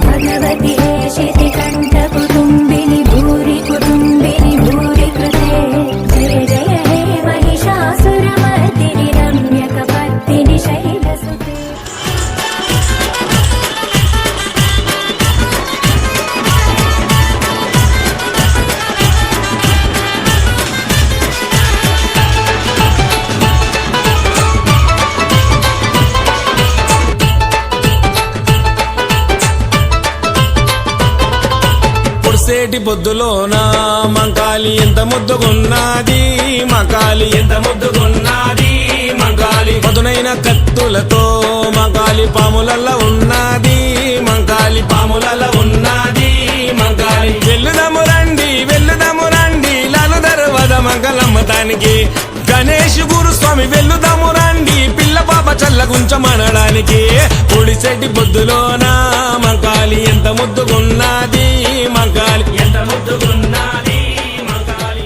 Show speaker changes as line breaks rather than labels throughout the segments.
भगवती शितिकण्ठ कुटुम्बिनि भूरि कुटुम्बिनि भूरि कृते जय जय हे महिषासुरमर्दिनि रम्यकपर्दिनि शैलसुते।
సేటి పొద్దులోనా మంకాలి ఎంత ముద్దుగున్నది, మంకాలి ఎంత ముద్దుగున్నది, మంకాలి పదునైన కత్తులతో మంకాలి పాములల్ల ఉన్నది, మంకాలి పాములల్ల ఉన్నది, మంకాలి వెల్లుదము రండి లాలు దర్వాజ మంగళమ్మతానికి గణేష్ గురుస్వామి వెల్లుదము రండి పిల్ల పాప చల్లగుంచమనడానికి పొడిసెట్టి పొద్దులోనా మంకాలి ఎంత ముద్దుగున్నది, మంకాలి ఎంత ముద్దుగున్నది, మంకాలి.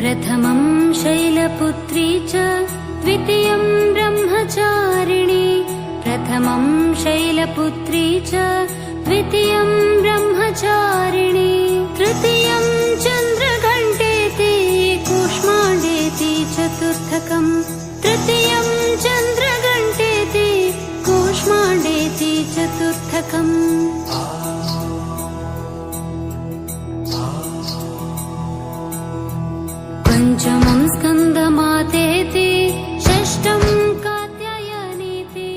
प्रथमं शैलपुत्री च द्वितीयं ब्रह्मचारिणी, प्रथमं शैलपुत्री च द्वितीयं ब्रह्मचारिणी, तृतीयं चन्द्रघण्टेति कूष्माण्डेति चतुर्थकम्, तृतीयं चन्द्रघण्टेति कूष्माण्डेति चतुर्थकम्। पंचमं स्कन्दमातेति षष्ठं कात्यायनीति।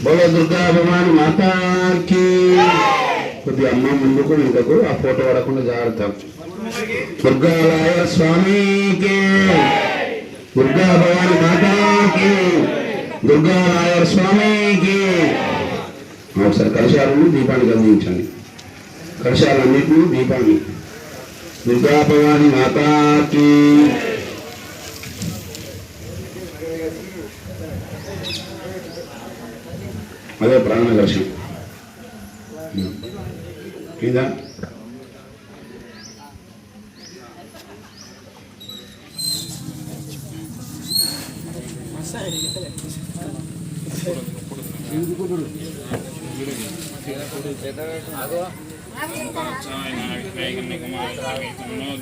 बोलो दुर्गा भवानी माता की। కొద్దిగా అమ్మ ముందుకు వెనుకకు ఆ ఫోటో పడకుండా జాగ్రత్త. దుర్గాలయ స్వామికి, దుర్గా భవాని మాతాకి, దుర్గాలయ స్వామికి. ఒకసారి కలశాలను దీపానికి అందించండి. కలశాలన్నింటినీ దీపాన్ని. దుర్గా భవాని మాతాకి. అదే ప్రాణ దర్శనం కింద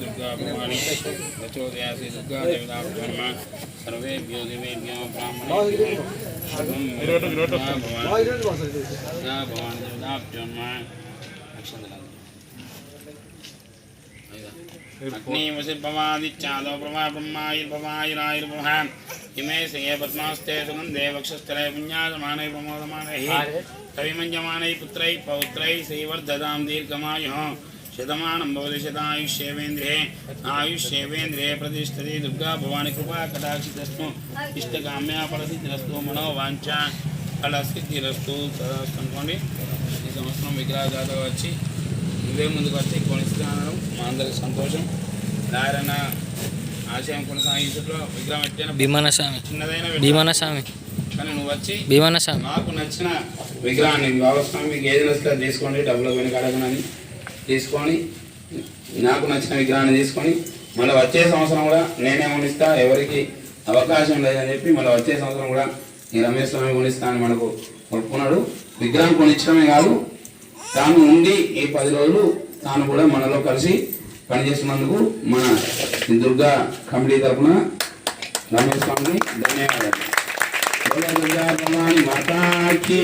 दुर्गा भवानी प्रचोदयासि दुर्गा देवता सर्वेभ्यो दिवेभ्यो ब्राह्मणेभ्यो भगवान देवताभ्यो नमः। अग्निवसिर्भवादिच्छादो प्रभा ब्रह्मायुर्भवायुरायुर्भवा इमे श्रिये पद्मास्ते सुगन्धे वक्षस्थले पुण्यायमाने प्रमोदमाने कविमञ्जमाने पुत्रैः पौत्रैः श्रीवर्धतां दीर्घमायुः शतमानं भवति शतायुष्येवेन्द्रिये आयुष्येवेन्द्रिये प्रतिष्ठति दुर्गा भवानी कृपा कटाक्षितस्तु इष्टकाम्या फलसिद्धिरस्तु मनोवाञ्छा फलसिद्धिरस्तु तदास्तु అనుకోండి। ఈ సంవత్సరం విగ్రహదాత వచ్చి ఇదే ముందుకు వచ్చి కొనిస్తానడం మా అందరికి సంతోషం। నారాయణ ఆశయం కొనసాగించట్లో విగ్రహం ఎట్టైనా
భీమనస్వామి
చిన్నదైన
భీమనస్వామి
కానీ నువ్వు వచ్చి
భీమనస్వామి
నాకు నచ్చిన విగ్రహాన్ని భాగస్వామి మీకు ఏది నచ్చితే తీసుకోండి, డబ్బులు వెనక అడగనని తీసుకొని నాకు నచ్చిన విగ్రహాన్ని తీసుకొని మళ్ళీ వచ్చే సంవత్సరం కూడా నేనే కొనిస్తా, ఎవరికి అవకాశం లేదని చెప్పి మళ్ళీ వచ్చే సంవత్సరం కూడా ఈ రమేష్ స్వామి కొనిస్తా అని మనకు ఒప్పుకున్నాడు। విగ్రహం కొనిచ్చడమే కాదు, తాను ఉండి ఈ 10 రోజులు తాను కూడా మనలో కలిసి పనిచేస్తున్నందుకు మన దుర్గా కమిటీ తరఫున రమేష్ స్వామిని ధన్యవాదాలు। దుర్గా భవాని మాతాకి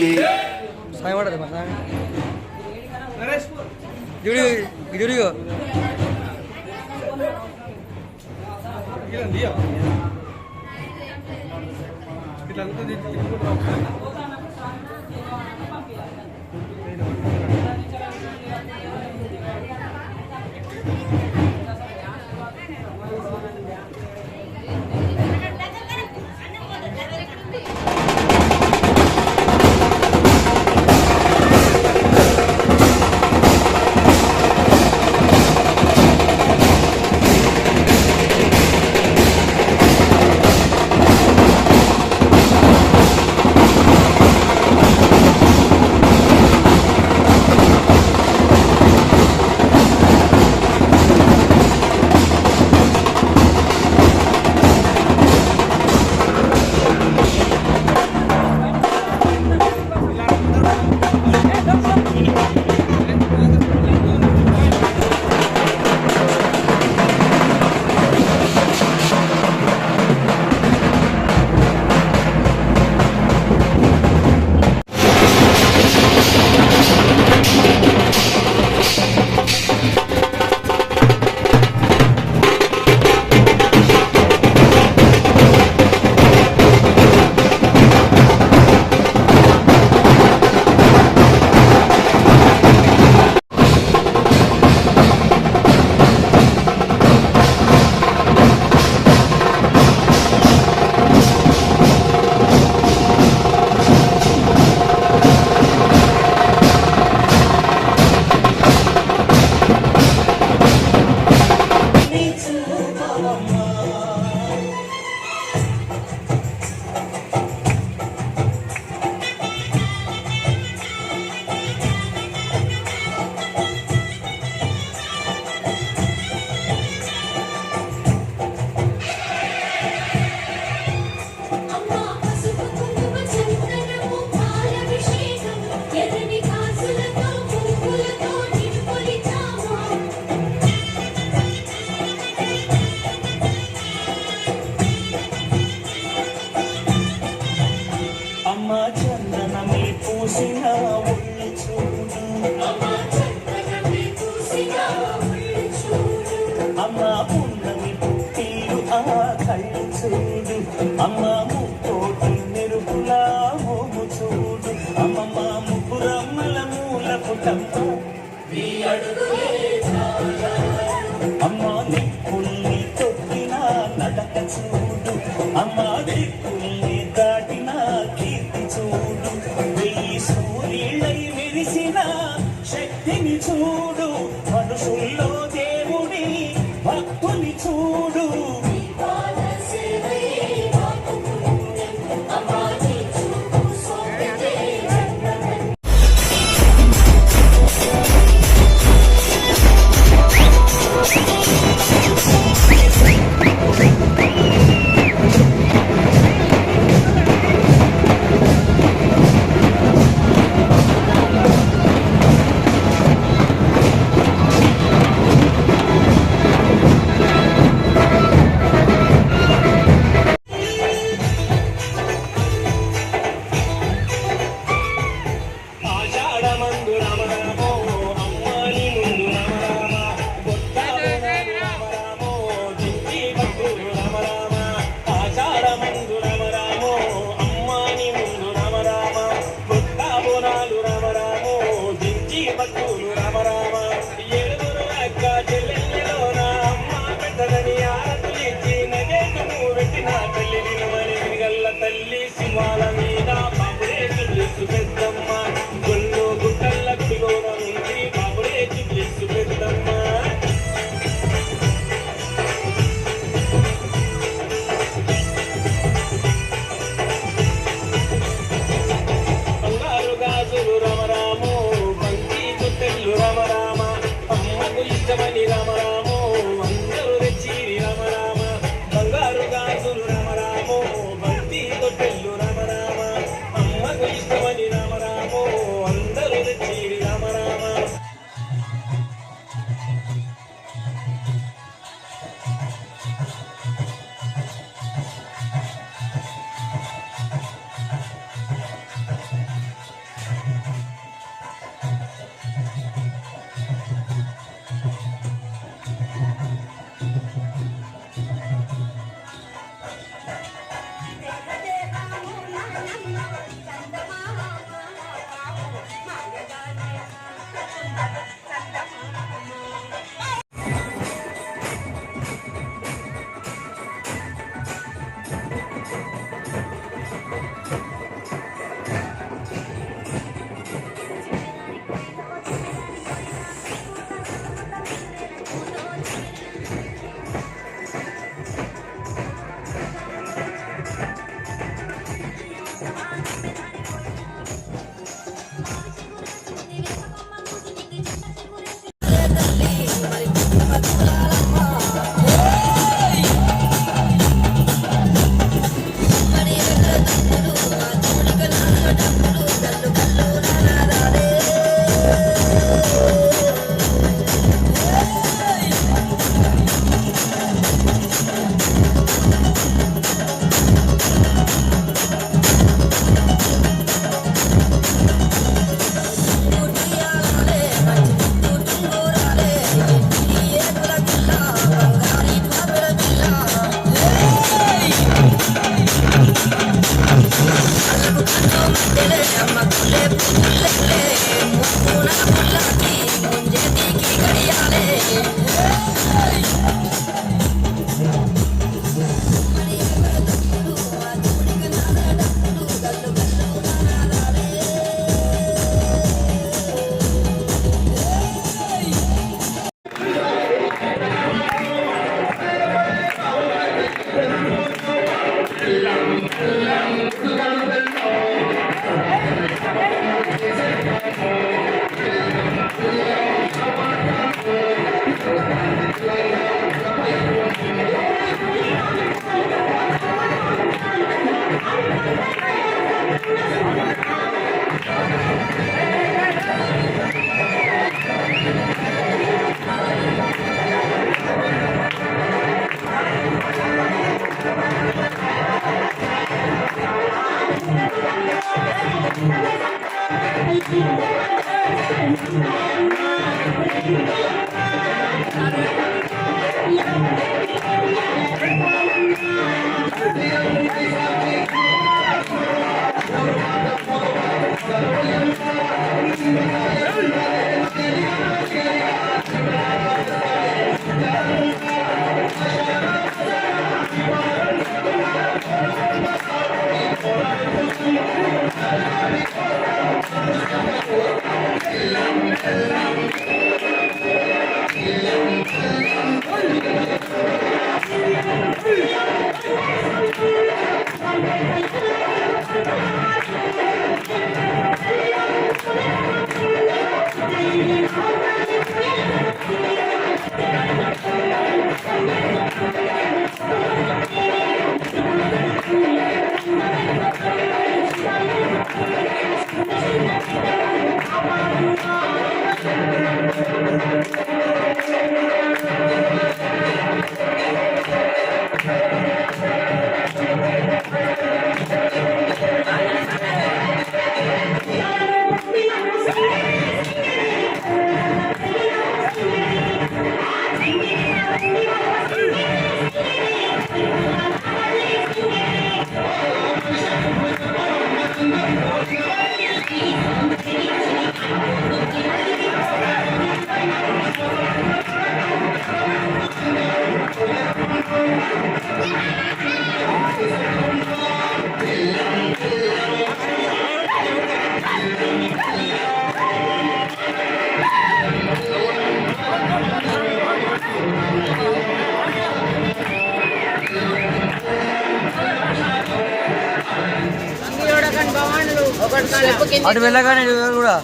అటు వెళ్ళగానే కూడా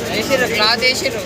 వేసిర్రు క్లాత్ వేసిర్రు